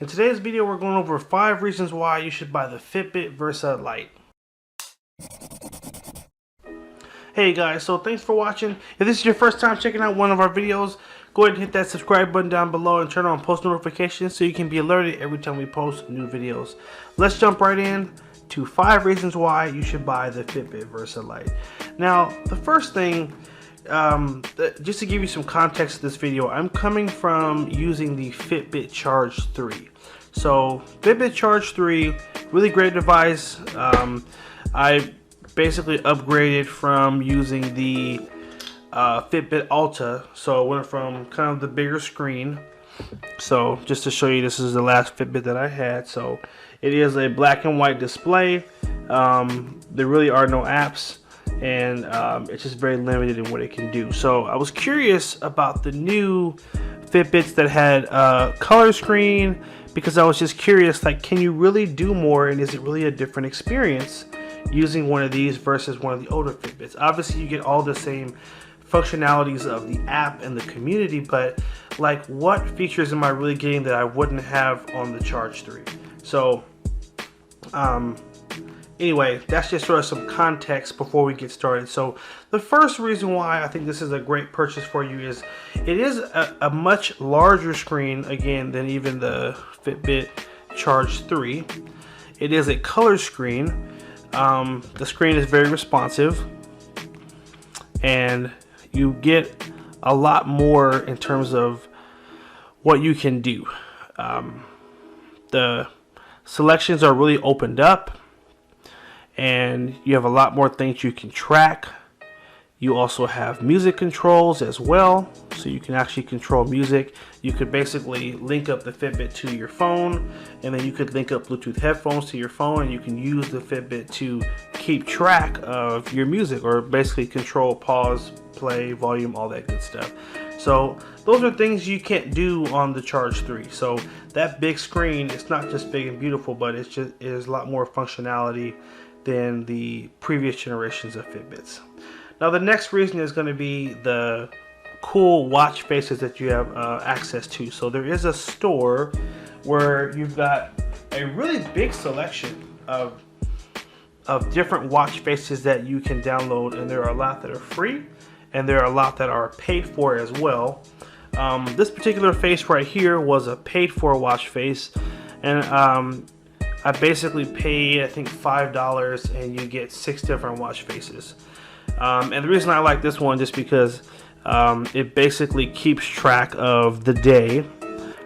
In today's video, we're going over 5 reasons why you should buy the Fitbit Versa Lite. Hey guys, so thanks for watching. If this is your first time checking out one of our videos, go ahead and hit that subscribe button down below and turn on post notifications so you can be alerted every time we post new videos. Let's jump right in to 5 reasons why you should buy the Fitbit Versa Lite. Now, the first thing, just to give you some context to this video, I'm coming from using the Fitbit Charge 3. So Fitbit Charge 3, really great device. I basically upgraded from using the Fitbit Alta, so I went from kind of the bigger screen. So just to show you, this is the last Fitbit that I had. So it is a black and white display. There really are no apps, and it's just very limited in what it can do. So I was curious about the new Fitbits that had a color screen, because I was just curious, like, can you really do more, and is it really a different experience using one of these versus one of the older Fitbits? Obviously you get all the same functionalities of the app and the community, but like, what features am I really getting that I wouldn't have on the Charge 3? So anyway, that's just sort of some context before we get started. So the first reason why I think this is a great purchase for you is it is a much larger screen, again, than even the Fitbit Charge 3. It is a color screen. The screen is very responsive, and you get a lot more in terms of what you can do. The selections are really opened up, and you have a lot more things you can track. You also have music controls as well, so you can actually control music. You could basically link up the Fitbit to your phone, and then you could link up Bluetooth headphones to your phone, and you can use the Fitbit to keep track of your music, or basically control pause, play, volume, all that good stuff. So those are things you can't do on the Charge 3. So that big screen, it's not just big and beautiful, but it is a lot more functionality than the previous generations of Fitbits. Now the next reason is going to be the cool watch faces that you have access to. So there is a store where you've got a really big selection of different watch faces that you can download, and there are a lot that are free, and there are a lot that are paid for as well. This particular face right here was a paid for watch face, and I basically paid, I think, $5, and you get 6 different watch faces. And the reason I like this one, just because it basically keeps track of the day.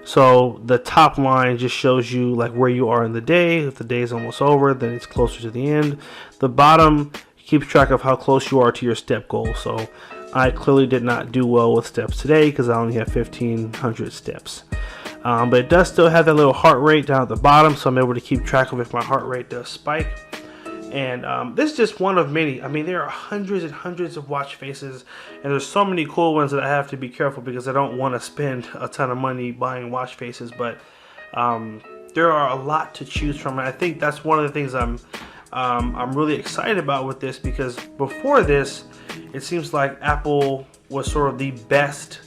So the top line just shows you like where you are in the day. If the day is almost over, then it's closer to the end. The bottom keeps track of how close you are to your step goal. So I clearly did not do well with steps today because I only have 1,500 steps. But it does still have that little heart rate down at the bottom, so I'm able to keep track of if my heart rate does spike. And this is just one of many. I mean, there are hundreds and hundreds of watch faces, and there's so many cool ones that I have to be careful because I don't want to spend a ton of money buying watch faces. But there are a lot to choose from, and I think that's one of the things I'm really excited about with this, because before this, it seems like Apple was sort of the best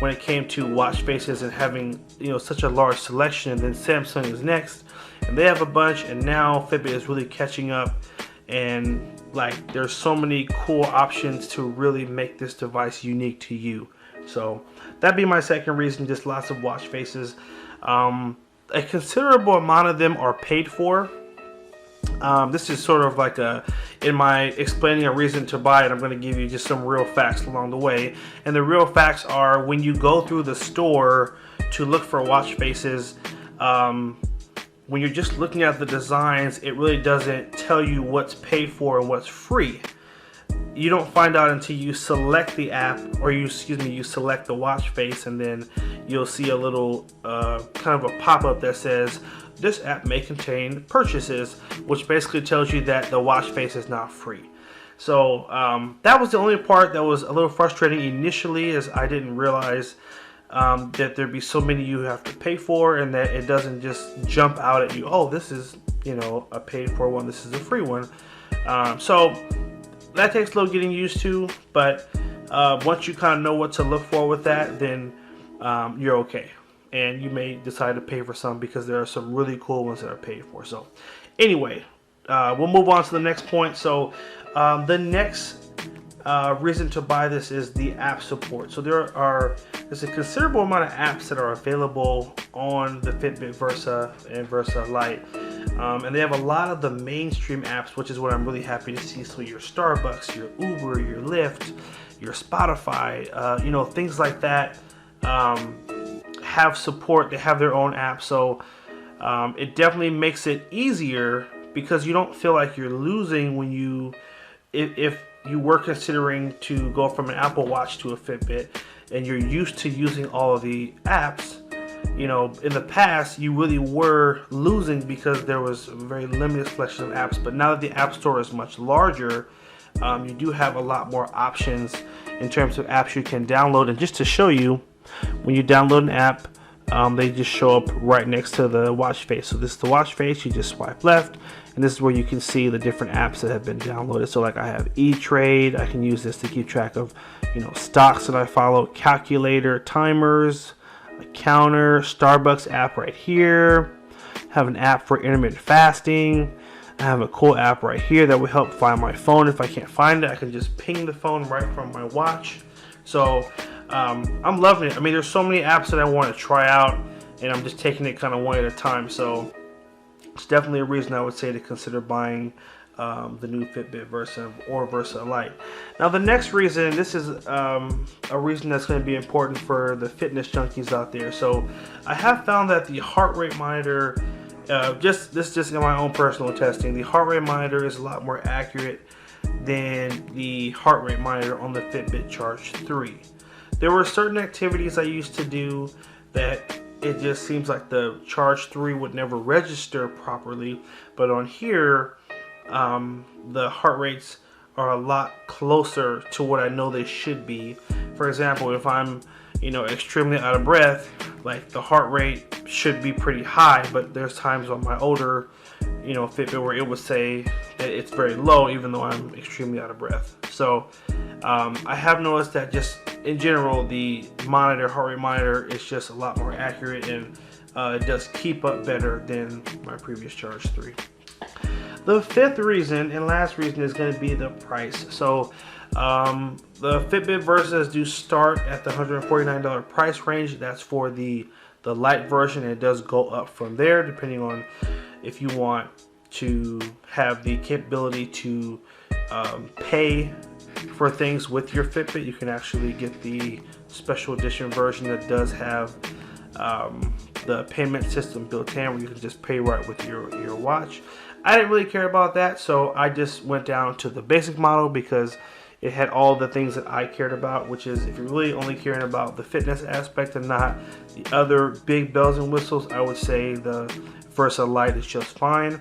when it came to watch faces and having, you know, such a large selection. And then Samsung is next, and they have a bunch, and now Fitbit is really catching up, and like, there's so many cool options to really make this device unique to you. So that'd be my second reason, just lots of watch faces. A considerable amount of them are paid for. This is sort of like in my explaining a reason to buy it, I'm going to give you just some real facts along the way. And the real facts are, when you go through the store to look for watch faces, when you're just looking at the designs, it really doesn't tell you what's paid for and what's free. You don't find out until you select the app, or you select the watch face, and then you'll see a little kind of a pop-up that says, "This app may contain purchases," which basically tells you that the watch face is not free. So that was the only part that was a little frustrating initially, as I didn't realize that there'd be so many you have to pay for, and that it doesn't just jump out at you, oh, this is, you know, a paid for one, this is a free one. So that takes a little getting used to, but once you kind of know what to look for with that, then you're okay. and you may decide to pay for some because there are some really cool ones that are paid for. So anyway, we'll move on to the next point. So the next reason to buy this is the app support. So there's a considerable amount of apps that are available on the Fitbit Versa and Versa Lite, and they have a lot of the mainstream apps, which is what I'm really happy to see. So your Starbucks, your Uber, your Lyft, your Spotify, you know, things like that have support. They have their own app, so it definitely makes it easier because you don't feel like you're losing when if you were considering to go from an Apple Watch to a Fitbit and you're used to using all of the apps. You know, in the past you really were losing because there was a very limited selection of apps, but now that the App Store is much larger, you do have a lot more options in terms of apps you can download. And just to show you, when you download an app, they just show up right next to the watch face. So this is the watch face. You just swipe left, and this is where you can see the different apps that have been downloaded. So like I have E-Trade. I can use this to keep track of, you know, stocks that I follow, calculator, timers, a counter, Starbucks app right here. Have an app for intermittent fasting. I have a cool app right here that will help find my phone. If I can't find it, I can just ping the phone right from my watch. So I'm loving it. I mean, there's so many apps that I want to try out, and I'm just taking it kind of one at a time. So it's definitely a reason I would say to consider buying the new Fitbit Versa or Versa Lite. Now the next reason, this is a reason that's going to be important for the fitness junkies out there. So I have found that the heart rate monitor, just in my own personal testing, the heart rate monitor is a lot more accurate than the heart rate monitor on the Fitbit Charge 3. There were certain activities I used to do that it just seems like the Charge 3 would never register properly, but on here the heart rates are a lot closer to what I know they should be. For example, if I'm, you know, extremely out of breath, like the heart rate should be pretty high, but there's times on my older, you know, Fitbit where it would say that it's very low even though I'm extremely out of breath. So I have noticed that just in general the heart rate monitor is just a lot more accurate, and it does keep up better than my previous Charge 3. The fifth reason and last reason is going to be the price. So the Fitbit Versas do start at the $149 price range. That's for the Lite version, and it does go up from there depending on if you want to have the capability to pay for things with your Fitbit. You can actually get the special edition version that does have the payment system built in where you can just pay right with your watch. I didn't really care about that, so I just went down to the basic model because it had all the things that I cared about, which is if you're really only caring about the fitness aspect and not the other big bells and whistles, I would say the Versa Lite is just fine.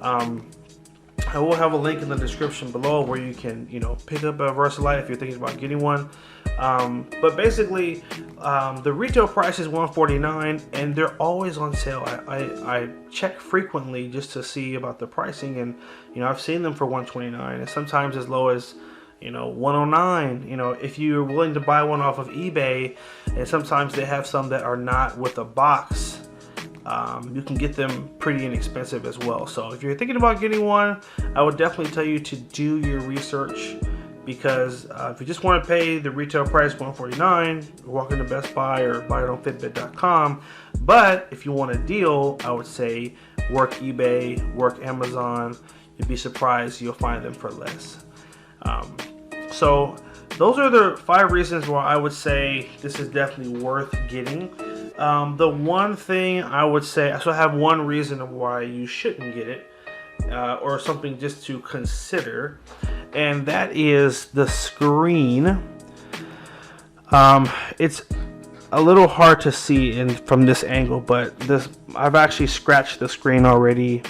I will have a link in the description below where you can, you know, pick up a Versa Lite if you're thinking about getting one. But basically, the retail price is $149, and they're always on sale. I check frequently just to see about the pricing, and you know, I've seen them for $129, and sometimes as low as, you know, $109. You know, if you're willing to buy one off of eBay, and sometimes they have some that are not with a box. You can get them pretty inexpensive as well. So if you're thinking about getting one, I would definitely tell you to do your research, because if you just want to pay the retail price $149, walk into Best Buy or buy it on Fitbit.com. But if you want a deal, I would say work eBay, work Amazon. You'd be surprised you'll find them for less. So those are the 5 reasons why I would say this is definitely worth getting. The one thing I would say, so I have one reason of why you shouldn't get it, or something just to consider, and that is the screen. It's a little hard to see from this angle, but I've actually scratched the screen already,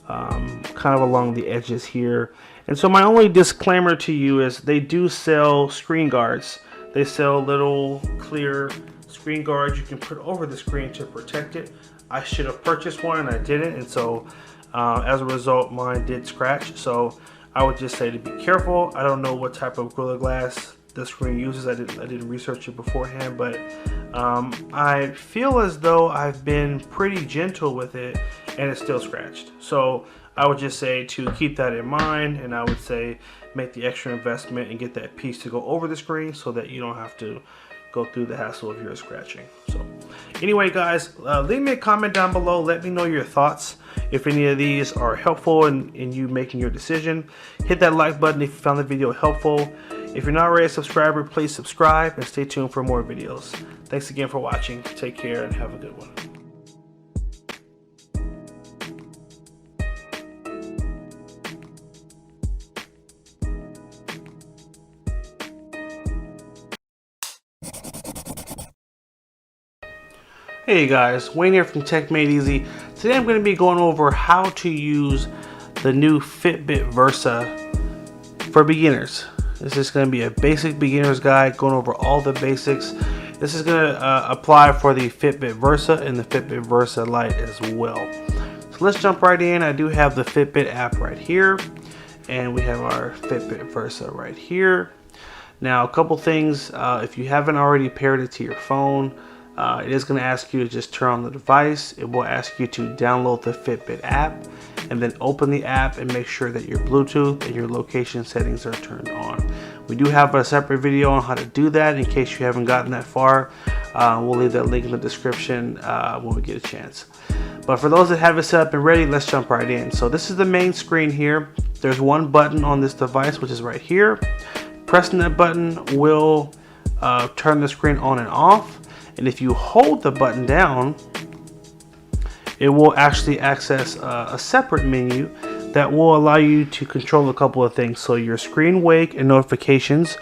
kind of along the edges here. And so my only disclaimer to you is they do sell screen guards. They sell little clear screen guards you can put over the screen to protect it. I should have purchased one and I didn't, and so as a result mine did scratch. So I would just say to be careful. I don't know what type of Gorilla Glass the screen uses. I didn't research it beforehand, but I feel as though I've been pretty gentle with it and it's still scratched. So I would just say to keep that in mind, and I would say make the extra investment and get that piece to go over the screen so that you don't have to go through the hassle of your scratching. So anyway, guys, leave me a comment down below. Let me know your thoughts. If any of these are helpful in you making your decision, hit that like button if you found the video helpful. If you're not already a subscriber, please subscribe and stay tuned for more videos. Thanks again for watching. Take care and have a good one. Hey guys, Wayne here from Tech Made Easy. Today I'm going to be going over how to use the new Fitbit Versa for beginners. This is going to be a basic beginner's guide going over all the basics. This is going to apply for the Fitbit Versa and the Fitbit Versa Lite as well. So let's jump right in. I do have the Fitbit app right here, and we have our Fitbit Versa right here. Now a couple things, if you haven't already paired it to your phone, it is going to ask you to just turn on the device. It will ask you to download the Fitbit app and then open the app and make sure that your Bluetooth and your location settings are turned on. We do have a separate video on how to do that in case you haven't gotten that far. We'll leave that link in the description when we get a chance. But for those that have it set up and ready, let's jump right in. So this is the main screen here. There's one button on this device, which is right here. Pressing that button will turn the screen on and off. And if you hold the button down, it will actually access a separate menu that will allow you to control a couple of things. So your screen wake and notifications.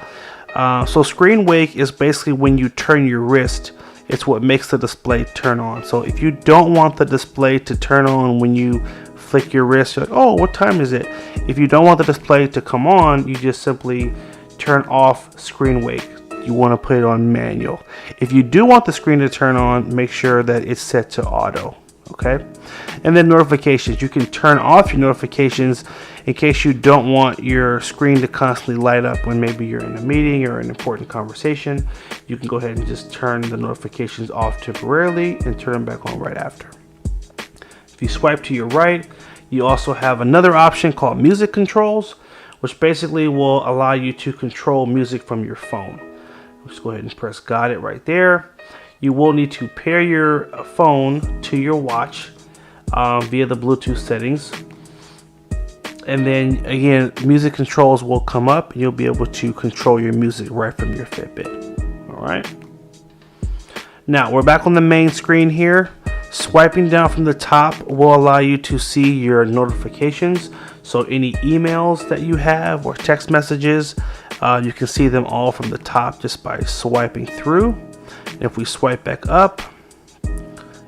So screen wake is basically when you turn your wrist, it's what makes the display turn on. So if you don't want the display to turn on when you flick your wrist, you're like, oh, what time is it? If you don't want the display to come on, you just simply turn off screen wake. You want to put it on manual. If you do want the screen to turn on, make sure that it's set to auto. Okay, and then notifications. You can turn off your notifications in case you don't want your screen to constantly light up when maybe you're in a meeting or an important conversation. You can go ahead and just turn the notifications off temporarily and turn them back on right after. If you swipe to your right, you also have another option called music controls, which basically will allow you to control music from your phone. Just go ahead and press got it right there. You will need to pair your phone to your watch via the Bluetooth settings. And then again, music controls will come up and you'll be able to control your music right from your Fitbit. All right. Now we're back on the main screen here. Swiping down from the top will allow you to see your notifications. So any emails that you have or text messages, you can see them all from the top just by swiping through. And if we swipe back up,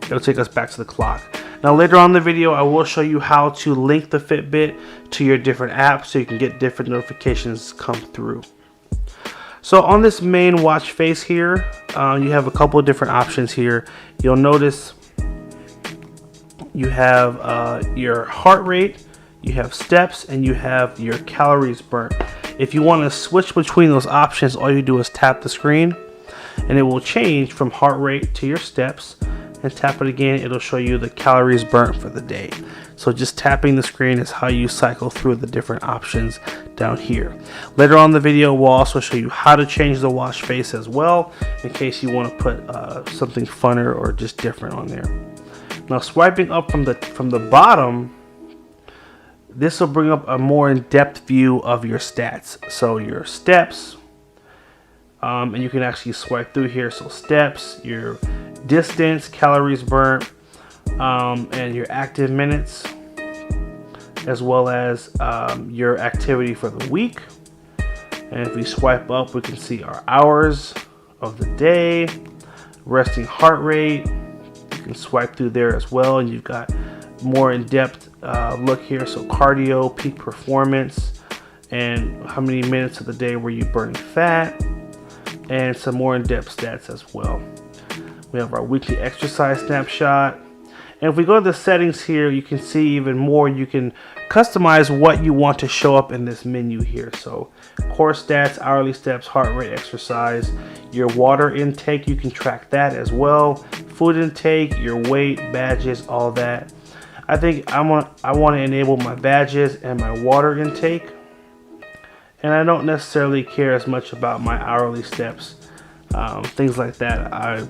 it'll take us back to the clock. Now later on in the video, I will show you how to link the Fitbit to your different apps so you can get different notifications come through. So on this main watch face here, you have a couple of different options here. You'll notice you have your heart rate, you have steps, and you have your calories burnt. If you want to switch between those options, all you do is tap the screen and it will change from heart rate to your steps, and tap it again, it'll show you the calories burnt for the day. So just tapping the screen is how you cycle through the different options down here. Later on in the video, we'll also show you how to change the watch face as well, in case you want to put something funner or just different on there. Now swiping up from the bottom, this will bring up a more in-depth view of your stats. So your steps, and you can actually swipe through here. So steps, your distance, calories burnt, and your active minutes, as well as your activity for the week. And if we swipe up, we can see our hours of the day, resting heart rate. You can swipe through there as well, and you've got more in-depth look here. So cardio, peak performance, and how many minutes of the day were you burning fat, and some more in-depth stats as well. We have our weekly exercise snapshot, And if we go to the settings here, you can see even more. You can customize what you want to show up in this menu here. So core stats, hourly steps, heart rate, exercise, your water intake, you can track that as well. Food intake, your weight, badges, all that. I think I want to enable my badges and my water intake. And I don't necessarily care as much about my hourly steps. Things like that I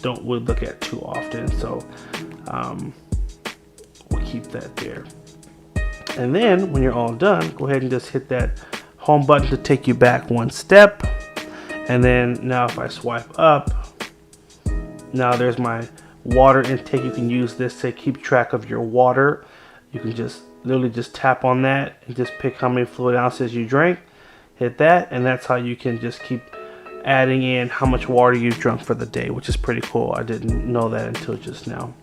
don't really look at too often. So we'll keep that there. And then when you're all done, go ahead and just hit that home button to take you back one step. And then now if I swipe up, now there's my water intake. You can use this to keep track of your water. You can just literally just tap on that and just pick how many fluid ounces you drank. Hit that, and that's how you can just keep adding in how much water you've drunk for the day, which is pretty cool. I didn't know that until just now.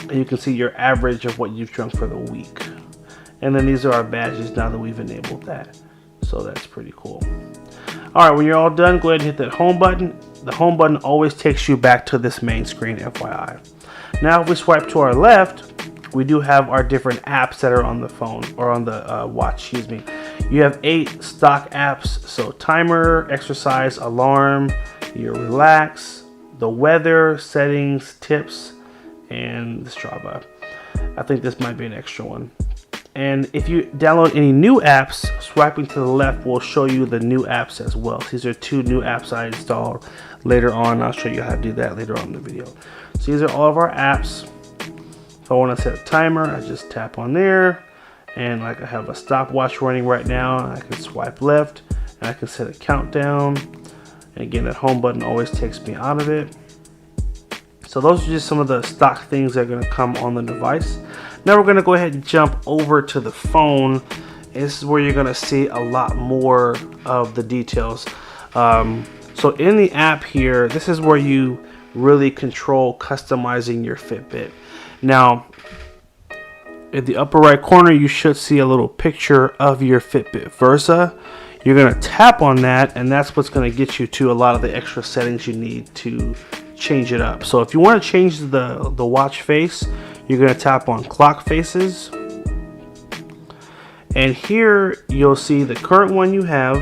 And you can see your average of what you've drunk for the week. And then these are our badges now that we've enabled that. So that's pretty cool. All right, when you're all done, go ahead and hit that home button. The home button always takes you back to this main screen, FYI. Now if we swipe to our left, we do have our different apps that are on the phone, or on the watch, excuse me. You have 8 stock apps, so timer, exercise, alarm, your relax, the weather, settings, tips, and the Strava. I think this might be an extra one. And if you download any new apps, swiping to the left will show you the new apps as well. These are 2 new apps I installed later on. I'll show you how to do that later on in the video. So these are all of our apps. If I want to set a timer, I just tap on there. And like I have a stopwatch running right now, and I can swipe left and I can set a countdown. And again, that home button always takes me out of it. So those are just some of the stock things that are going to come on the device. Now we're going to go ahead and jump over to the phone. This is where you're going to see a lot more of the details. So in the app here, this is where you really control customizing your Fitbit. Now, in the upper right corner, you should see a little picture of your Fitbit Versa. You're going to tap on that, and that's what's going to get you to a lot of the extra settings you need to change it up. So if you want to change the watch face, you're going to tap on clock faces. And here you'll see the current one you have,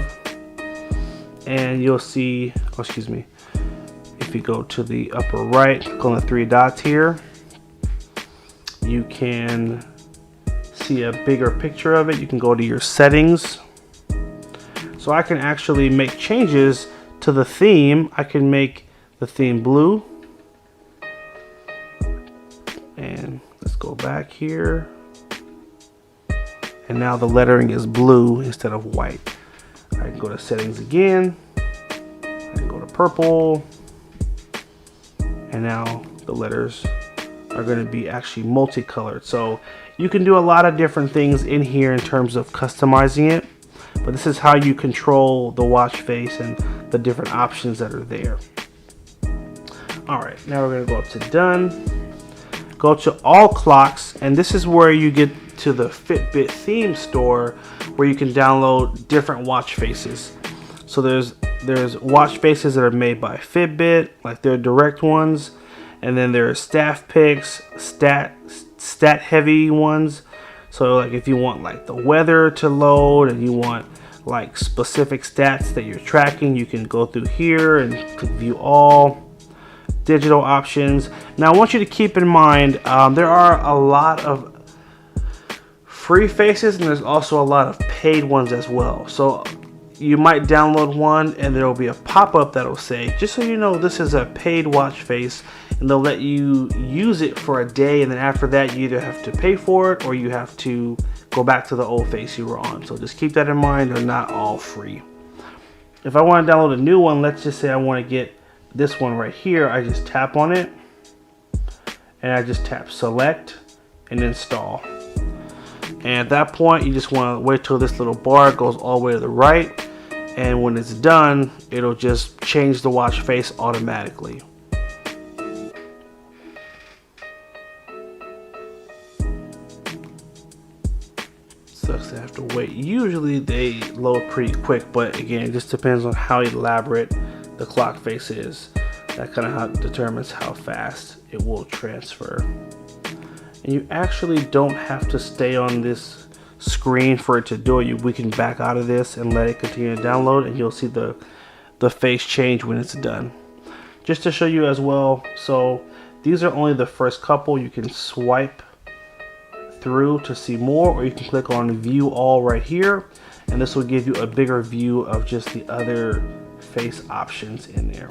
and you'll see, oh, excuse me, if you go to the upper right, click on the 3 dots here, you can see a bigger picture of it. You can go to your settings. So I can actually make changes to the theme. I can make the theme blue. And let's go back here. And now the lettering is blue instead of white. I can go to settings again. I can go to purple. And now the letters are going to be actually multicolored. So you can do a lot of different things in here in terms of customizing it. But this is how you control the watch face and the different options that are there. Alright, now we're going to go up to done. Go to all clocks, and this is where you get to the Fitbit theme store, where you can download different watch faces. So there's watch faces that are made by Fitbit, like their direct ones, and then there are staff picks, stat heavy ones. So like if you want like the weather to load and you want like specific stats that you're tracking, you can go through here and click view all. Digital options. Now I want you to keep in mind there are a lot of free faces, and there's also a lot of paid ones as well. So you might download one and there will be a pop-up that will say, just so you know, this is a paid watch face, and they'll let you use it for a day, and then after that you either have to pay for it or you have to go back to the old face you were on. So just keep that in mind. They're not all free. If I want to download a new one, let's just say I want to get this one right here, I just tap on it and I just tap select and install. And at that point, you just want to wait till this little bar goes all the way to the right, and when it's done, it'll just change the watch face automatically. Sucks to have to wait. Usually they load pretty quick, but again, it just depends on how elaborate the clock face is. That kind of determines how fast it will transfer. And you actually don't have to stay on this screen for it to do it. We can back out of this and let it continue to download, and you'll see the face change when it's done. Just to show you as well, so these are only the first couple. You can swipe through to see more, or you can click on view all right here, and this will give you a bigger view of just the other face options in there.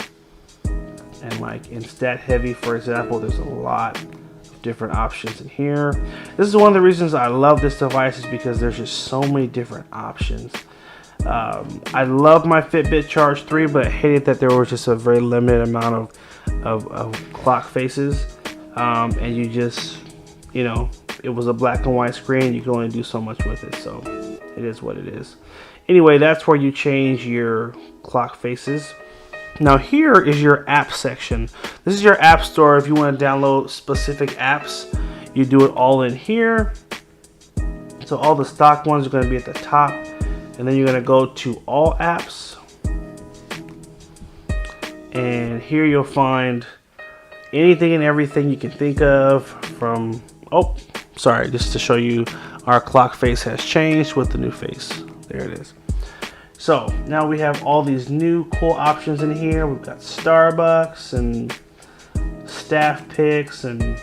And like in stat heavy, for example, there's a lot of different options in here. This is one of the reasons I love this device, is because there's just so many different options. I love my Fitbit Charge 3, but I hated that there was just a very limited amount of clock faces, and you just, you know, it was a black and white screen. You can only do so much with it, so it is what it is. Anyway, that's where you change your clock faces. Now here is your app section. This is your app store. If you want to download specific apps, you do it all in here. So all the stock ones are going to be at the top, and then you're going to go to all apps, and here you'll find anything and everything you can think of from, oh sorry, just to show you, our clock face has changed with the new face. There it is. So now we have all these new cool options in here. We've got Starbucks and staff picks and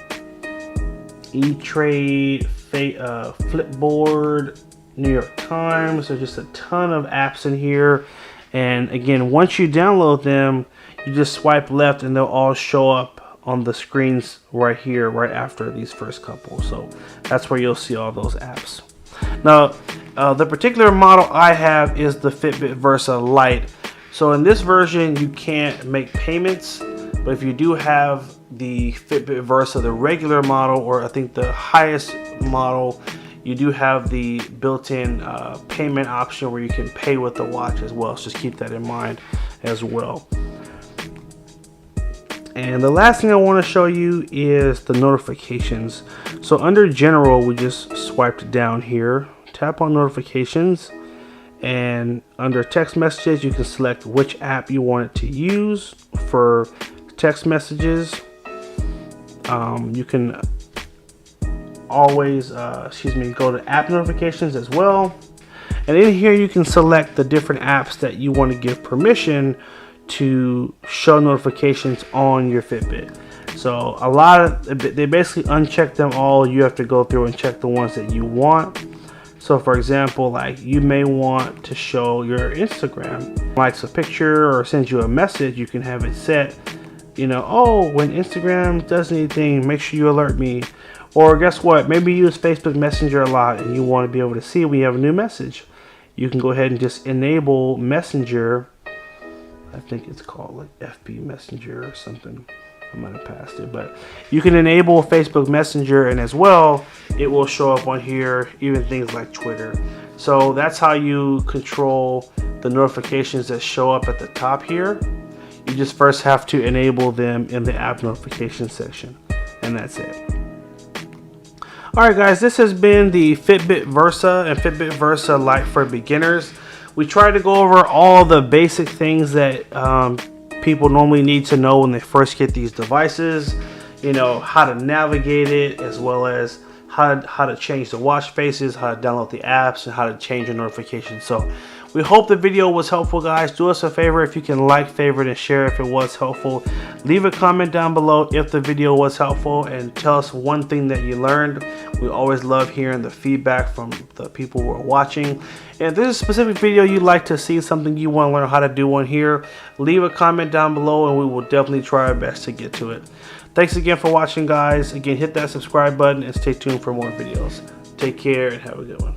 E-Trade, Flipboard, New York Times. There's just a ton of apps in here. And again, once you download them, you just swipe left and they'll all show up on the screens right here, right after these first couple. So that's where you'll see all those apps. Now, the particular model I have is the Fitbit Versa Lite. So in this version, you can't make payments, but if you do have the Fitbit Versa, the regular model, or I think the highest model, you do have the built-in payment option where you can pay with the watch as well. So just keep that in mind as well. And the last thing I want to show you is the notifications. So under general, we just swiped down here, tap on notifications, and under text messages, you can select which app you want it to use for text messages. You can always, go to app notifications as well. And in here, you can select the different apps that you want to give permission to show notifications on your Fitbit. So a lot of, they basically uncheck them all. You have to go through and check the ones that you want. So for example, like you may want to show your Instagram, likes a picture or sends you a message, you can have it set, you know, oh, when Instagram does anything, make sure you alert me. Or guess what, maybe you use Facebook Messenger a lot and you want to be able to see when you have a new message. You can go ahead and just enable Messenger. I think it's called like FB Messenger or something. I might have passed it, but you can enable Facebook Messenger, and as well, it will show up on here, even things like Twitter. So that's how you control the notifications that show up at the top here. You just first have to enable them in the app notification section, and that's it. Alright guys, this has been the Fitbit Versa and Fitbit Versa Lite for beginners. We tried to go over all the basic things that people normally need to know when they first get these devices. You know, how to navigate it, as well as how to change the watch faces, how to download the apps, and how to change your notifications. So we hope the video was helpful, guys. Do us a favor, if you can like, favorite, and share if it was helpful. Leave a comment down below if the video was helpful, and tell us one thing that you learned. We always love hearing the feedback from the people who are watching. And if there's a specific video you'd like to see, something you want to learn how to do on here, leave a comment down below and we will definitely try our best to get to it. Thanks again for watching, guys. Again, hit that subscribe button and stay tuned for more videos. Take care and have a good one.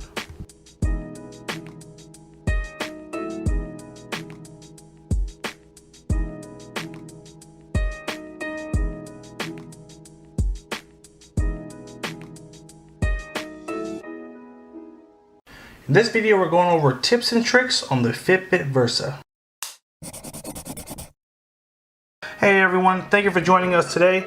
In this video, we're going over tips and tricks on the Fitbit Versa. Hey everyone, thank you for joining us today.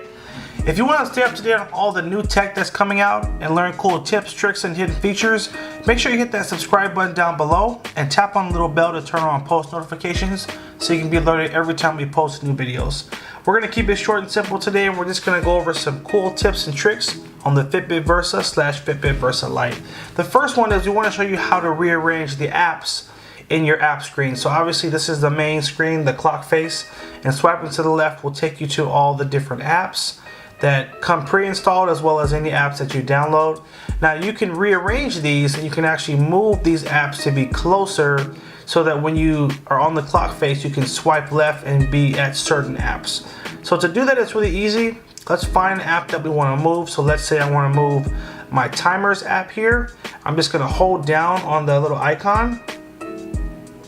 If you want to stay up to date on all the new tech that's coming out and learn cool tips, tricks, and hidden features, make sure you hit that subscribe button down below and tap on the little bell to turn on post notifications so you can be alerted every time we post new videos. We're going to keep it short and simple today, and we're just going to go over some cool tips and tricks on the Fitbit Versa / Fitbit Versa Lite. The first one is we want to show you how to rearrange the apps in your app screen. So obviously this is the main screen, the clock face, and swiping to the left will take you to all the different apps that come pre-installed, as well as any apps that you download. Now you can rearrange these, and you can actually move these apps to be closer so that when you are on the clock face you can swipe left and be at certain apps. So to do that, it's really easy. Let's find an app that we want to move. So let's say I want to move my timers app here. I'm just going to hold down on the little icon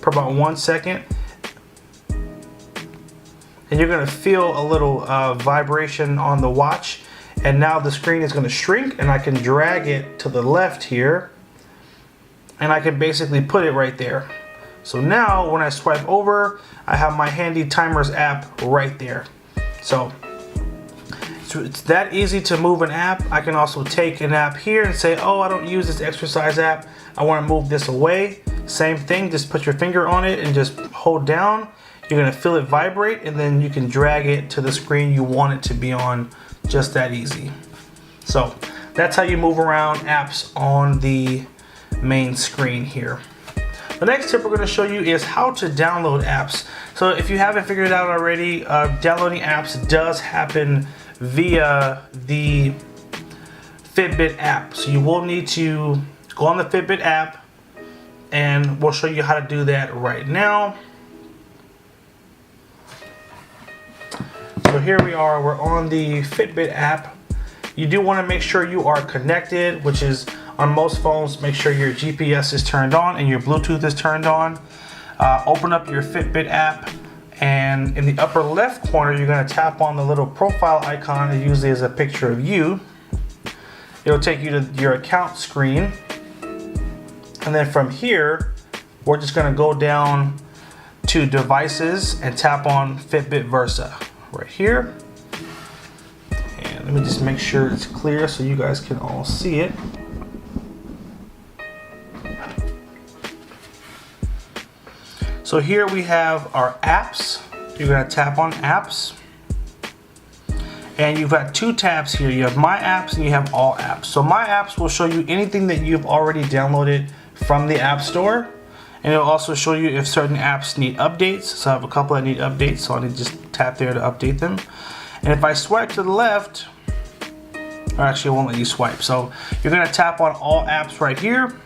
for about 1 second, and you're going to feel a little vibration on the watch, and now the screen is going to shrink, and I can drag it to the left here, and I can basically put it right there. So now when I swipe over, I have my handy timers app right there. So it's that easy to move an app. I can also take an app here and say, oh, I don't use this exercise app, I want to move this away. Same thing, just put your finger on it and just hold down. You're going to feel it vibrate, and then you can drag it to the screen you want it to be on. Just that easy. So that's how you move around apps on the main screen here. The next tip we're going to show you is how to download apps. So if you haven't figured it out already, downloading apps does happen via the Fitbit app. So you will need to go on the Fitbit app, and we'll show you how to do that right now. So here we are, we're on the Fitbit app. You do want to make sure you are connected, which is on most phones, make sure your GPS is turned on and your Bluetooth is turned on. Open up your Fitbit app, and in the upper left corner, you're going to tap on the little profile icon. It usually is a picture of you. It'll take you to your account screen. And then from here, we're just going to go down to devices and tap on Fitbit Versa right here. And let me just make sure it's clear so you guys can all see it. So here we have our apps. You're going to tap on apps. And you've got two tabs here. You have my apps and you have all apps. So my apps will show you anything that you've already downloaded from the App Store, and it'll also show you if certain apps need updates. So I have a couple that need updates, so I need to just tap there to update them. And if I swipe to the left, or actually it won't let you swipe, so you're going to tap on all apps right here.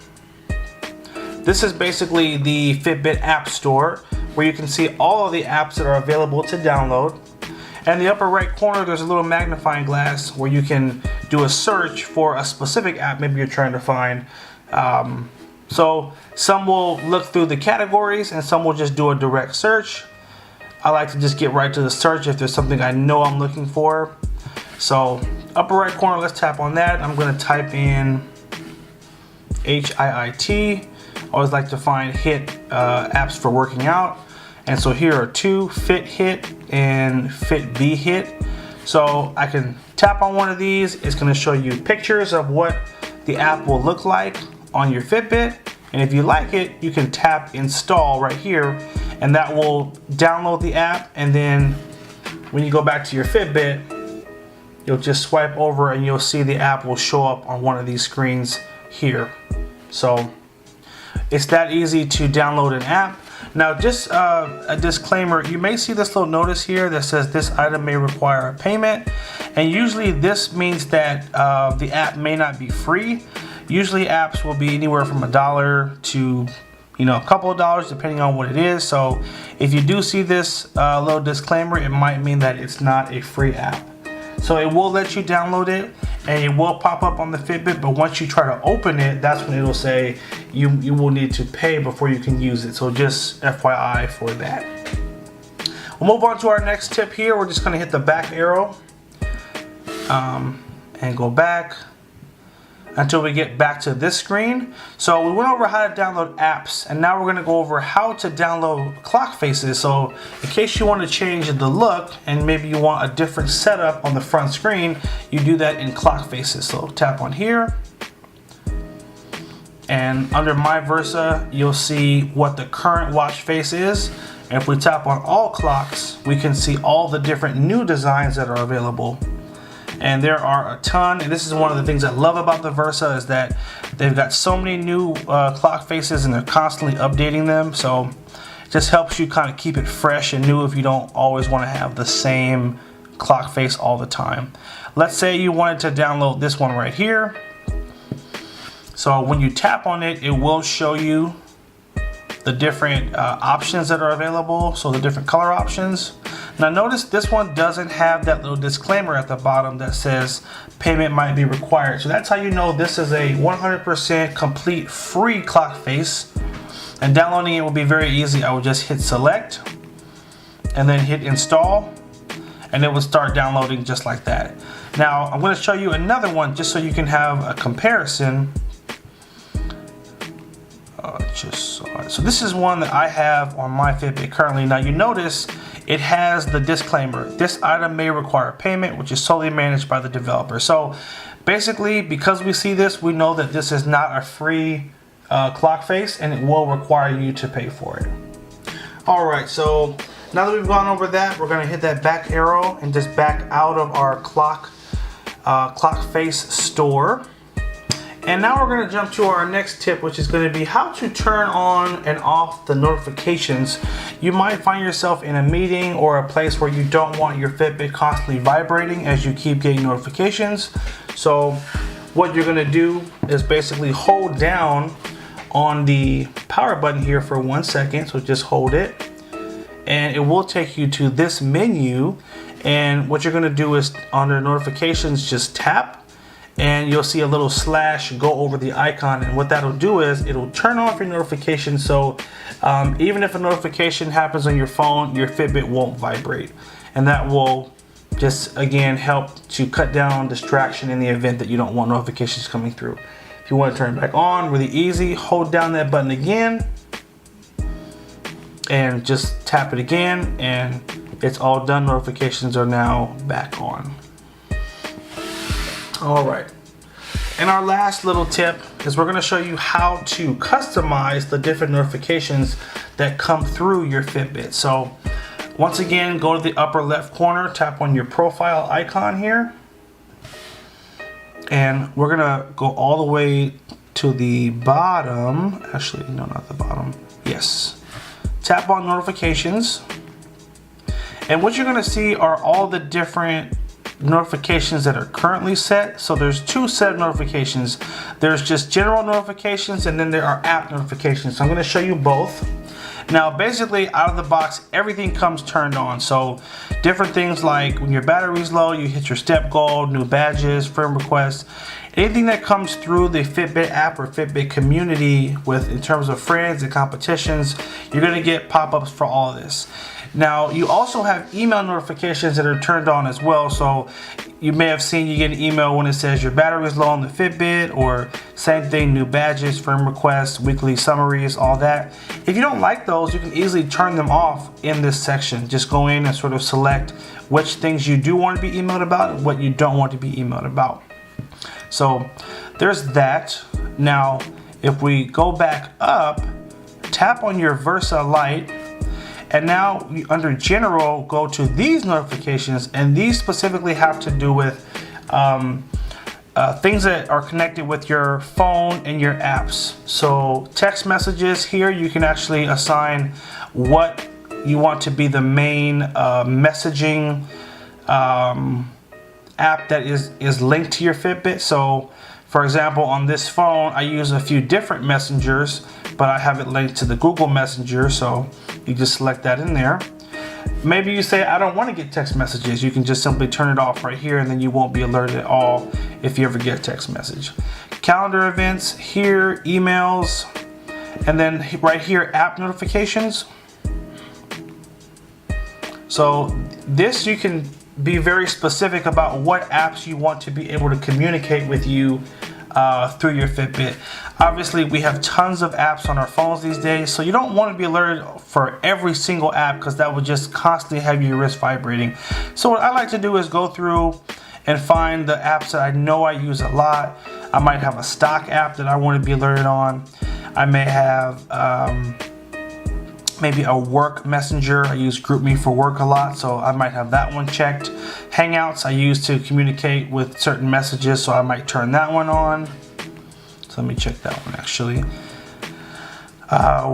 This is basically the Fitbit App Store, where you can see all of the apps that are available to download. And in the upper right corner, there's a little magnifying glass where you can do a search for a specific app maybe you're trying to find. So some will look through the categories, and some will just do a direct search. I like to just get right to the search if there's something I know I'm looking for. So upper right corner, let's tap on that. I'm going to type in HIIT. Always like to find HIIT apps for working out. And so here are two, Fit HIIT and Fit Be HIIT. So I can tap on one of these. It's going to show you pictures of what the app will look like on your Fitbit, and if you like it, you can tap install right here, and that will download the app. And then when you go back to your Fitbit, you'll just swipe over and you'll see the app will show up on one of these screens here. So it's that easy to download an app. Now just a disclaimer, you may see this little notice here that says this item may require a payment, and usually this means that the app may not be free. Usually apps will be anywhere from $1 to a couple of dollars depending on what it is. So if you do see this little disclaimer, it might mean that it's not a free app. So it will let you download it, and it will pop up on the Fitbit, but once you try to open it, that's when it will say you will need to pay before you can use it. So just FYI for that. We'll move on to our next tip here. We're just going to hit the back arrow and go back until we get back to this screen. So we went over how to download apps, and now we're going to go over how to download clock faces. So in case you want to change the look and maybe you want a different setup on the front screen, you do that in clock faces. So tap on here, and under My Versa you'll see what the current watch face is, And if we tap on all clocks, we can see all the different new designs that are available. And there are a ton, and this is one of the things I love about the Versa, is that they've got so many new clock faces and they're constantly updating them. So it just helps you kind of keep it fresh and new if you don't always want to have the same clock face all the time. Let's say you wanted to download this one right here. So when you tap on it, it will show you the different options that are available, so the different color options. Now notice this one doesn't have that little disclaimer at the bottom that says payment might be required. So that's how you know this is a 100% complete free clock face. And downloading it will be very easy. I will just hit select and then hit install, and it will start downloading just like that. Now I'm going to show you another one just so you can have a comparison. So this is one that I have on my Fitbit currently. Now you notice it has the disclaimer, this item may require payment, which is solely managed by the developer. So basically, because we see this, we know that this is not a free clock face and it will require you to pay for it. Alright, so now that we've gone over that, we're going to hit that back arrow and just back out of our clock face store. And now we're going to jump to our next tip, which is going to be how to turn on and off the notifications. You might find yourself in a meeting or a place where you don't want your Fitbit constantly vibrating as you keep getting notifications. So what you're going to do is basically hold down on the power button here for 1 second. So just hold it and it will take you to this menu. And what you're going to do is under notifications, just tap. And you'll see a little slash go over the icon, and what that'll do is it'll turn off your notifications. So even if a notification happens on your phone, your Fitbit won't vibrate, and that will just again help to cut down distraction in the event that you don't want notifications coming through. If you want to turn it back on, really easy, hold down that button again and just tap it again, and it's all done. Notifications are now back on. Alright, and our last little tip is we're going to show you how to customize the different notifications that come through your Fitbit. So once again, go to the upper left corner, tap on your profile icon here, and we're going to go all the way to the bottom. Actually, no, not the bottom. Yes. Tap on notifications, and what you're going to see are all the different notifications that are currently set. So there's two set of notifications. There's just general notifications, and then there are app notifications. So I'm going to show you both. Now basically out of the box, everything comes turned on. So different things like when your battery's low, you hit your step goal, new badges, friend requests, anything that comes through the Fitbit app or Fitbit community with in terms of friends and competitions, you're going to get pop-ups for all of this. Now you also have email notifications that are turned on as well. So you may have seen you get an email when it says your battery is low on the Fitbit, or same thing, new badges, friend requests, weekly summaries, all that. If you don't like those, you can easily turn them off in this section. Just go in and sort of select which things you do want to be emailed about and what you don't want to be emailed about. So there's that. Now if we go back up, tap on your Versa Lite, and now under general, go to these notifications, and these specifically have to do with things that are connected with your phone and your apps. So text messages here, you can actually assign what you want to be the main messaging app that is linked to your Fitbit. So for example, on this phone, I use a few different messengers, but I have it linked to the Google Messenger, so you just select that in there. Maybe you say, I don't want to get text messages. You can just simply turn it off right here, and then you won't be alerted at all if you ever get a text message. Calendar events here, emails, and then right here, app notifications. So this, you can be very specific about what apps you want to be able to communicate with you through your Fitbit. Obviously, we have tons of apps on our phones these days, so you don't want to be alerted for every single app, because that would just constantly have your wrist vibrating. So what I like to do is go through and find the apps that I know I use a lot. I might have a stock app that I want to be alerted on. I may have maybe a work messenger. I use GroupMe for work a lot, so I might have that one checked. Hangouts I use to communicate with certain messages, so I might turn that one on. So let me check that one actually.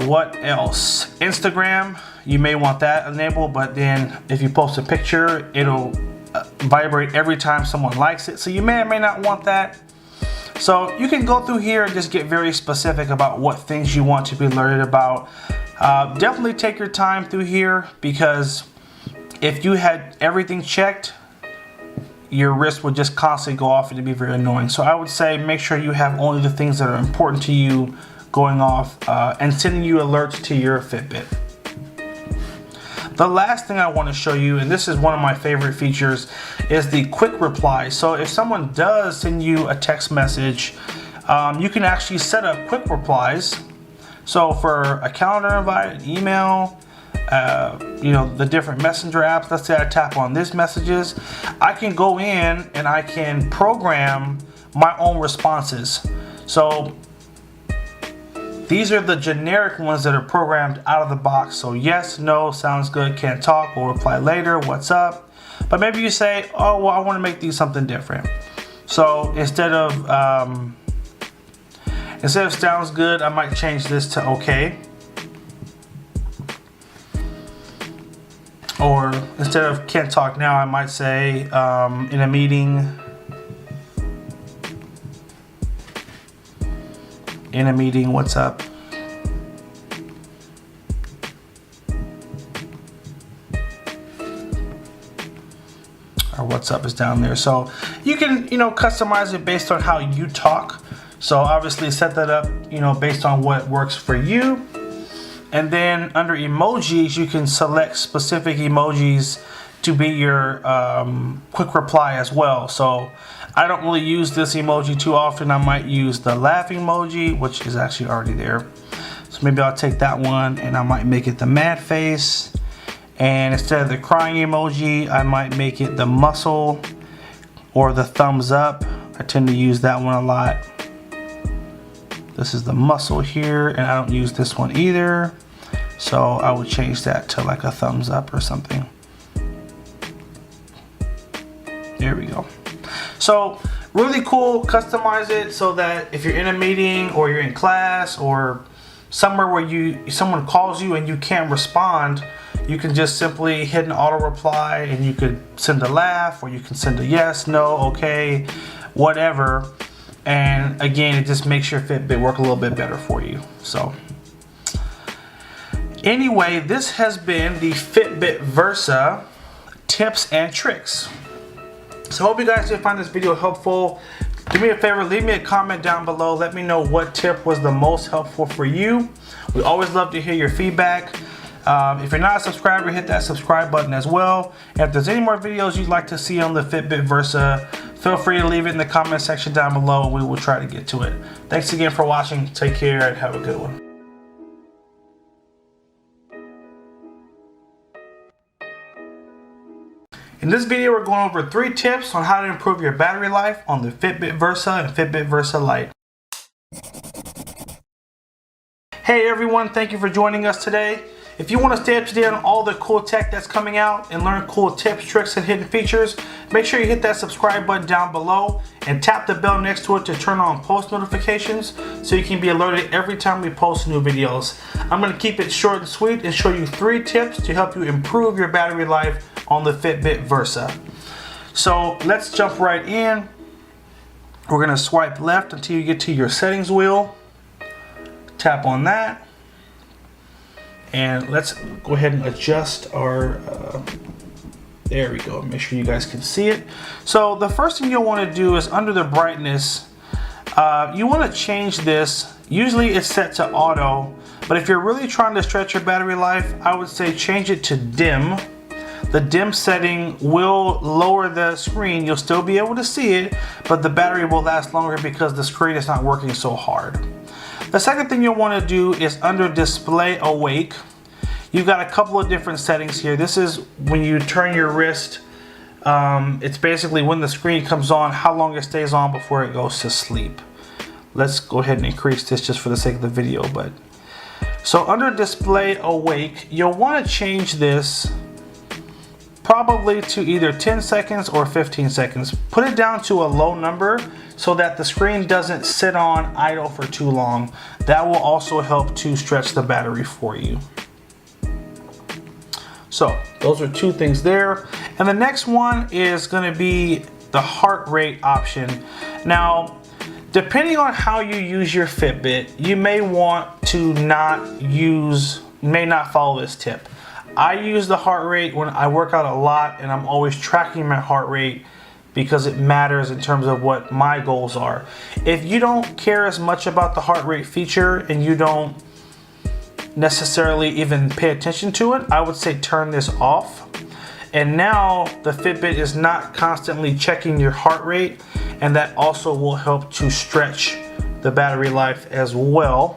What else? Instagram, you may want that enabled, but then if you post a picture, it'll vibrate every time someone likes it. So you may or may not want that. So you can go through here and just get very specific about what things you want to be alerted about. Definitely take your time through here, because if you had everything checked, your wrist would just constantly go off and it'd be very annoying. So I would say make sure you have only the things that are important to you going off and sending you alerts to your Fitbit. The last thing I want to show you, and this is one of my favorite features, is the quick reply. So if someone does send you a text message, you can actually set up quick replies. So for a calendar invite, an email, you know, the different messenger apps, let's say I tap on this messages, I can go in and I can program my own responses. So these are the generic ones that are programmed out of the box. So yes, no, sounds good, can't talk, we'll reply later, what's up? But maybe you say, oh, well, I want to make these something different. So instead of sounds good, I might change this to okay. Or instead of can't talk now, I might say in a meeting. What's up? Or what's up is down there. So you can, you know, customize it based on how you talk. So obviously set that up, you know, based on what works for you. And then under emojis, you can select specific emojis to be your quick reply as well. So I don't really use this emoji too often. I might use the laughing emoji, which is actually already there. So maybe I'll take that one and I might make it the mad face. And instead of the crying emoji, I might make it the muscle or the thumbs up. I tend to use that one a lot. This is the muscle here, and I don't use this one either. So I would change that to like a thumbs up or something. There we go. So really cool, customize it so that if you're in a meeting or you're in class or somewhere where someone calls you and you can't respond, you can just simply hit an auto reply and you could send a laugh, or you can send a yes, no, okay, whatever. And again, it just makes your Fitbit work a little bit better for you. So anyway, this has been the Fitbit Versa tips and tricks. So I hope you guys did find this video helpful. Do me a favor, leave me a comment down below. Let me know what tip was the most helpful for you. We always love to hear your feedback. If you're not a subscriber, hit that subscribe button as well. And if there's any more videos you'd like to see on the Fitbit Versa, feel free to leave it in the comment section down below and we will try to get to it. Thanks again for watching. Take care and have a good one. In this video, we're going over 3 tips on how to improve your battery life on the Fitbit Versa and Fitbit Versa Lite. Hey everyone, thank you for joining us today. If you want to stay up to date on all the cool tech that's coming out and learn cool tips, tricks, and hidden features, make sure you hit that subscribe button down below and tap the bell next to it to turn on post notifications so you can be alerted every time we post new videos. I'm going to keep it short and sweet and show you 3 tips to help you improve your battery life on the Fitbit Versa. So let's jump right in. We're going to swipe left until you get to your settings wheel. Tap on that. And let's go ahead and adjust our, there we go, make sure you guys can see it. So the first thing you'll want to do is under the brightness, you want to change this. Usually it's set to auto, but if you're really trying to stretch your battery life, I would say change it to dim. The dim setting will lower the screen. You'll still be able to see it, but the battery will last longer because the screen is not working so hard. The second thing you'll want to do is under display awake. You've got a couple of different settings here. This is when you turn your wrist. It's basically when the screen comes on, how long it stays on before it goes to sleep. Let's go ahead and increase this just for the sake of the video. So under display awake, you'll want to change this probably to either 10 seconds or 15 seconds. Put it down to a low number so that the screen doesn't sit on idle for too long. That will also help to stretch the battery for you. So those are two things there. And the next one is going to be the heart rate option. Now, depending on how you use your Fitbit, you may want to may not follow this tip. I use the heart rate when I work out a lot, and I'm always tracking my heart rate because it matters in terms of what my goals are. If you don't care as much about the heart rate feature and you don't necessarily even pay attention to it, I would say turn this off. And now the Fitbit is not constantly checking your heart rate, and that also will help to stretch the battery life as well.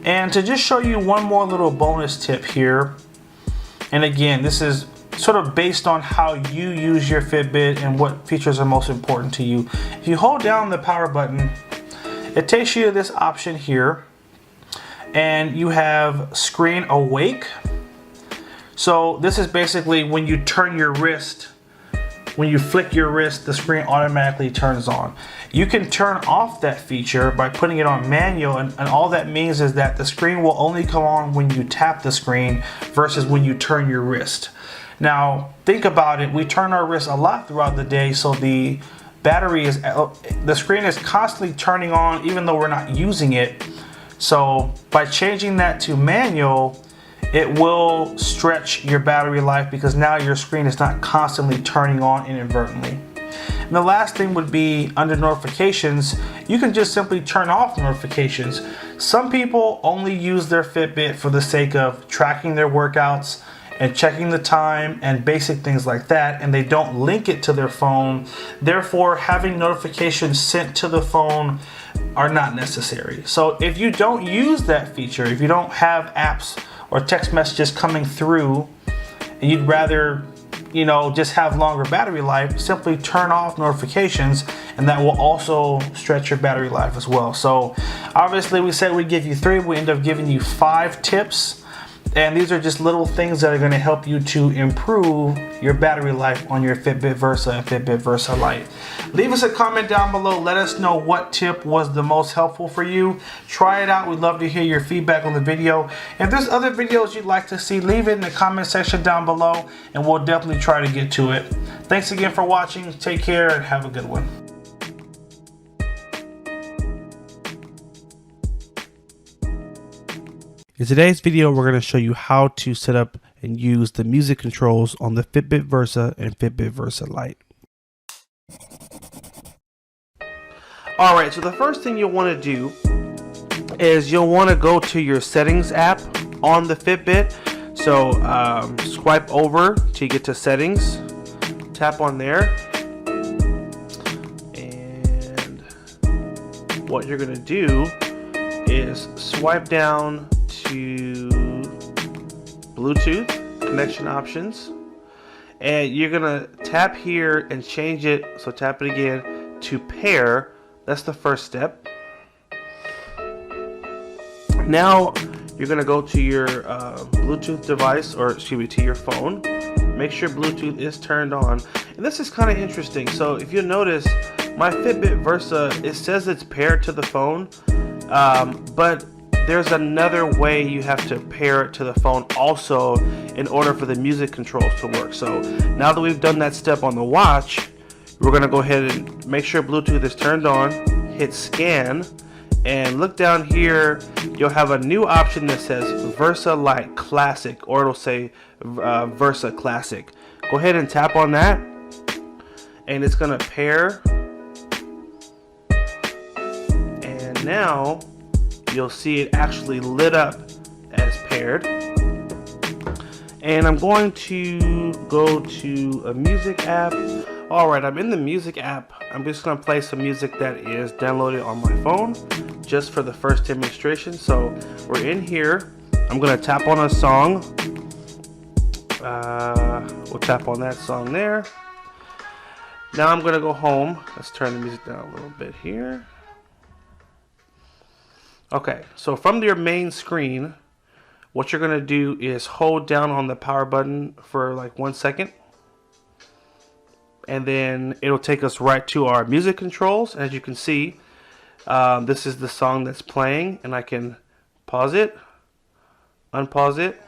And to just show you one more little bonus tip here, and again, this is sort of based on how you use your Fitbit and what features are most important to you. If you hold down the power button, it takes you to this option here, and you have screen awake. So this is basically when you turn your wrist, when you flick your wrist, the screen automatically turns on. You can turn off that feature by putting it on manual, and all that means is that the screen will only come on when you tap the screen versus when you turn your wrist. Now, think about it. We turn our wrist a lot throughout the day, so the screen is constantly turning on even though we're not using it. So by changing that to manual, it will stretch your battery life because now your screen is not constantly turning on inadvertently. And the last thing would be under notifications. You can just simply turn off notifications. Some people only use their Fitbit for the sake of tracking their workouts and checking the time and basic things like that, and they don't link it to their phone. Therefore, having notifications sent to the phone are not necessary. So if you don't use that feature, if you don't have apps or text messages coming through and you'd rather just have longer battery life, simply turn off notifications, and that will also stretch your battery life as well. So obviously we said we'd give you 3, we end up giving you 5 tips. And these are just little things that are going to help you to improve your battery life on your Fitbit Versa and Fitbit Versa Lite. Leave us a comment down below. Let us know what tip was the most helpful for you. Try it out. We'd love to hear your feedback on the video. If there's other videos you'd like to see, leave it in the comment section down below, and we'll definitely try to get to it. Thanks again for watching. Take care and have a good one. In today's video, we're going to show you how to set up and use the music controls on the Fitbit Versa and Fitbit Versa Lite. Alright, so the first thing you'll want to do is you'll want to go to your settings app on the Fitbit. So swipe over till you get to settings, tap on there, and what you're going to do is swipe down to Bluetooth connection options, and you're gonna tap here and change it. So tap it again to pair. That's the first step. Now you're gonna go to your Bluetooth device, or excuse me, to your phone. Make sure Bluetooth is turned on, and this is kind of interesting. So if you notice, my Fitbit Versa, it says it's paired to the phone, but there's another way you have to pair it to the phone also in order for the music controls to work. So now that we've done that step on the watch, we're going to go ahead and make sure Bluetooth is turned on, hit scan, and look down here. You'll have a new option that says Versa Lite Classic, or it'll say Versa Classic. Go ahead and tap on that, and it's going to pair. And now you'll see it actually lit up as paired. And I'm going to go to a music app. Alright, I'm in the music app. I'm just going to play some music that is downloaded on my phone just for the first demonstration. So we're in here. I'm going to tap on a song. We'll tap on that song there. Now I'm going to go home. Let's turn the music down a little bit here. Okay, so from your main screen, what you're going to do is hold down on the power button for like 1 second. And then it'll take us right to our music controls. As you can see, this is the song that's playing, and I can pause it, unpause it.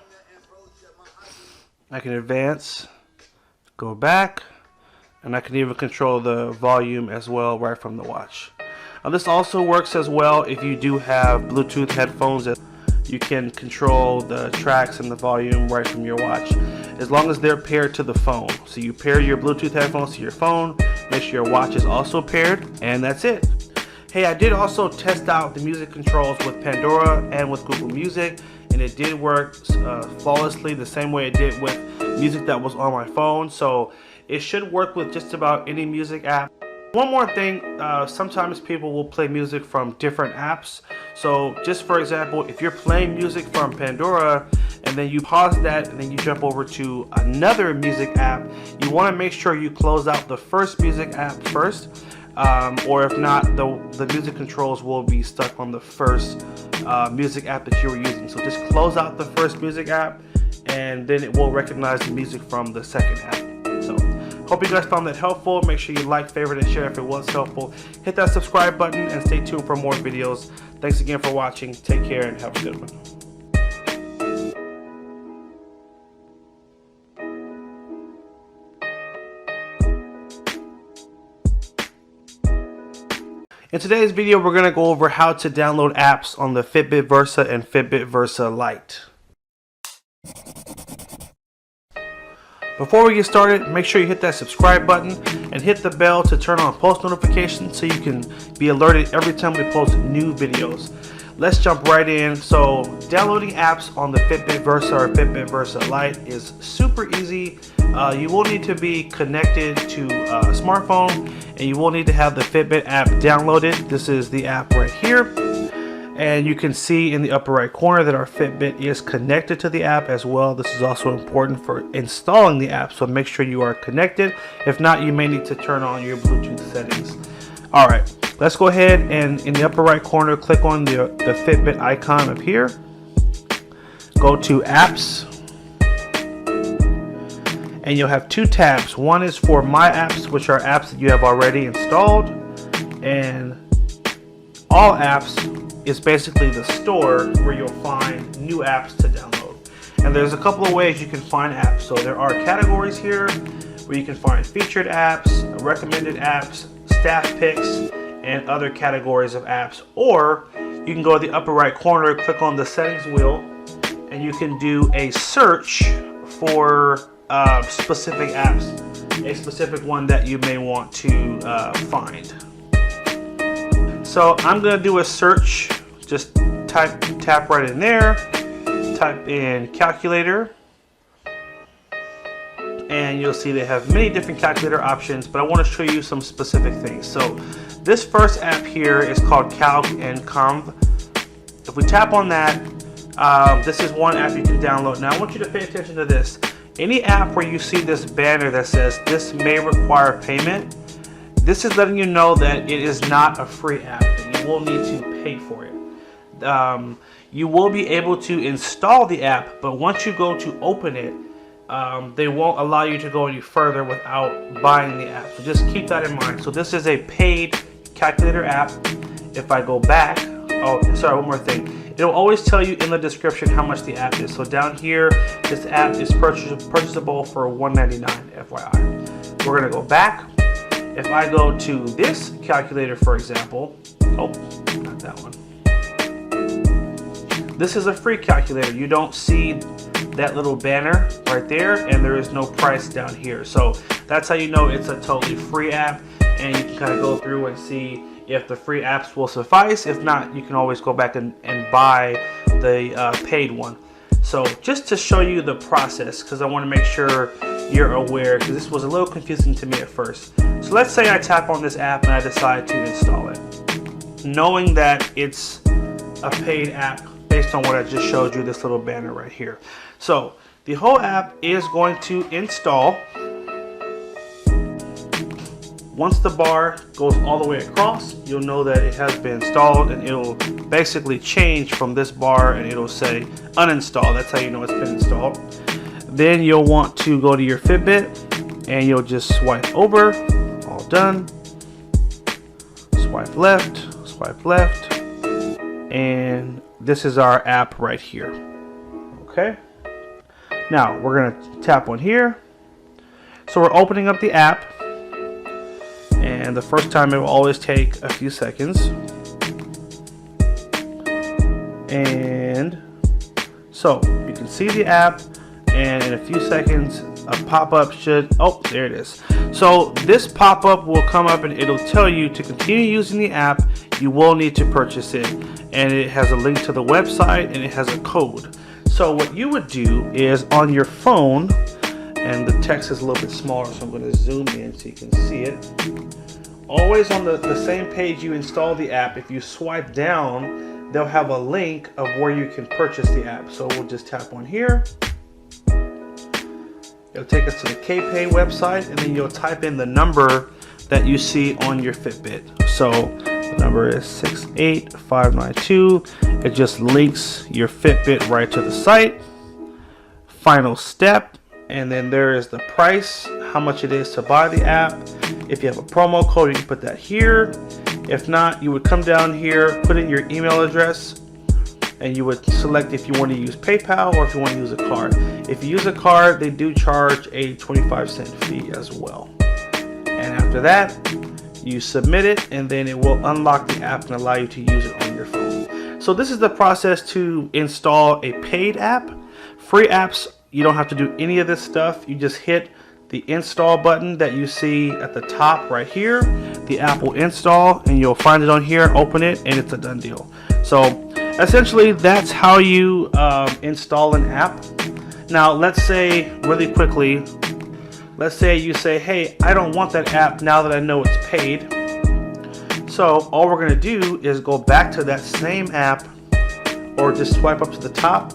I can advance, go back, and I can even control the volume as well right from the watch. This also works as well if you do have Bluetooth headphones. You can control the tracks and the volume right from your watch, as long as they're paired to the phone. So you pair your Bluetooth headphones to your phone, make sure your watch is also paired, and that's it. Hey, I did also test out the music controls with Pandora and with Google Music, and it did work flawlessly the same way it did with music that was on my phone. So it should work with just about any music app. One more thing, sometimes people will play music from different apps. So just for example, if you're playing music from Pandora and then you pause that and then you jump over to another music app, you want to make sure you close out the first music app first, or if not, the music controls will be stuck on the first music app that you were using. So just close out the first music app and then it will recognize the music from the second app. So hope you guys found that helpful. Make sure you like, favorite, and share if it was helpful. Hit that subscribe button and stay tuned for more videos. Thanks again for watching. Take care and have a good one. In today's video, we're going to go over how to download apps on the Fitbit Versa and Fitbit Versa Lite. Before we get started, make sure you hit that subscribe button and hit the bell to turn on post notifications so you can be alerted every time we post new videos. Let's jump right in. So downloading apps on the Fitbit Versa or Fitbit Versa Lite is super easy. You will need to be connected to a smartphone, and you will need to have the Fitbit app downloaded. This is the app right here. And you can see in the upper right corner that our Fitbit is connected to the app as well. This is also important for installing the app, so make sure you are connected. If not, you may need to turn on your Bluetooth settings. All right, let's go ahead and in the upper right corner, click on the Fitbit icon up here. Go to Apps, and you'll have two tabs. One is for My Apps, which are apps that you have already installed, and All Apps is basically the store where you'll find new apps to download. And there's a couple of ways you can find apps. So there are categories here where you can find featured apps, recommended apps, staff picks, and other categories of apps. Or you can go to the upper right corner, click on the settings wheel, and you can do a search for specific apps, a specific one that you may want to find. So I'm going to do a search. Just tap right in there, type in calculator, and you'll see they have many different calculator options, but I want to show you some specific things. So this first app here is called Calc and Conv. If we tap on that, this is one app you can download. Now I want you to pay attention to this. Any app where you see this banner that says this may require payment, this is letting you know that it is not a free app, and you will need to pay for it. You will be able to install the app, but once you go to open it, they won't allow you to go any further without buying the app. So just keep that in mind. So this is a paid calculator app. If I go back, oh, sorry, one more thing. It'll always tell you in the description how much the app is. So down here, this app is purchasable for $1.99, FYI. We're gonna go back. If I go to this calculator, for example, oh, not that one. This is a free calculator. You don't see that little banner right there, and there is no price down here. So that's how you know it's a totally free app, and you can kind of go through and see if the free apps will suffice. If not, you can always go back and buy the paid one. So just to show you the process, because I want to make sure you're aware, because this was a little confusing to me at first. So let's say I tap on this app and I decide to install it, knowing that it's a paid app based on what I just showed you, this little banner right here. So the whole app is going to install. once the bar goes all the way across, you'll know that it has been installed, and it'll basically change from this bar and it'll say uninstall. That's how you know it's been installed. Then you'll want to go to your Fitbit and you'll just swipe over. All done. Swipe left, and this is our app right here. Okay. Now we're gonna tap on here. So we're opening up the app, and the first time it will always take a few seconds. And so you can see the app, and in a few seconds a pop-up should, oh, there it is. So this pop-up will come up and it'll tell you to continue using the app, you will need to purchase it, and it has a link to the website and it has a code. So what you would do is on your phone, and the text is a little bit smaller, so I'm going to zoom in so you can see it. Always on the same page you install the app, if you swipe down, they'll have a link of where you can purchase the app. So we'll just tap on here. It'll take us to the KPay website, and then you'll type in the number that you see on your Fitbit. So the number is 68592. It just links your Fitbit right to the site. Final step, and then there is the price, how much it is to buy the app. If you have a promo code, you can put that here. If not, you would come down here, put in your email address, and you would select if you want to use PayPal or if you want to use a card. If you use a card, they do charge a 25-cent fee as well. And after that, you submit it, and then it will unlock the app and allow you to use it on your phone. So this is the process to install a paid app. Free apps, you don't have to do any of this stuff. You just hit the install button that you see at the top right here. The app will install, and you'll find it on here, open it, and it's a done deal. So essentially, that's how you install an app. Now, let's say really quickly, let's say you say, hey, I don't want that app now that I know it's paid. So all we're going to do is go back to that same app, or just swipe up to the top,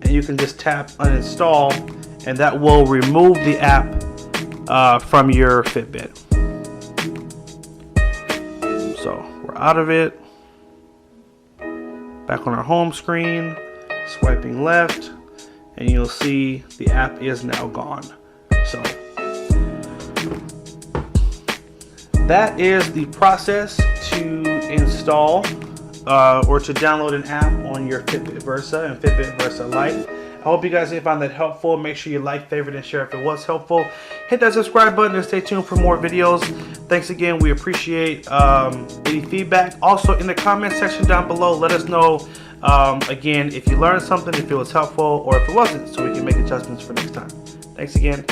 and you can just tap uninstall, and that will remove the app from your Fitbit. So we're out of it. Back on our home screen, swiping left, and you'll see the app is now gone. So that is the process to install or to download an app on your Fitbit Versa and Fitbit Versa Lite. I hope you guys did find that helpful. Make sure you like, favorite, and share if it was helpful. Hit that subscribe button and stay tuned for more videos. Thanks again. We appreciate any feedback. Also, in the comment section down below, let us know, again, if you learned something, if it was helpful, or if it wasn't, so we can make adjustments for next time. Thanks again.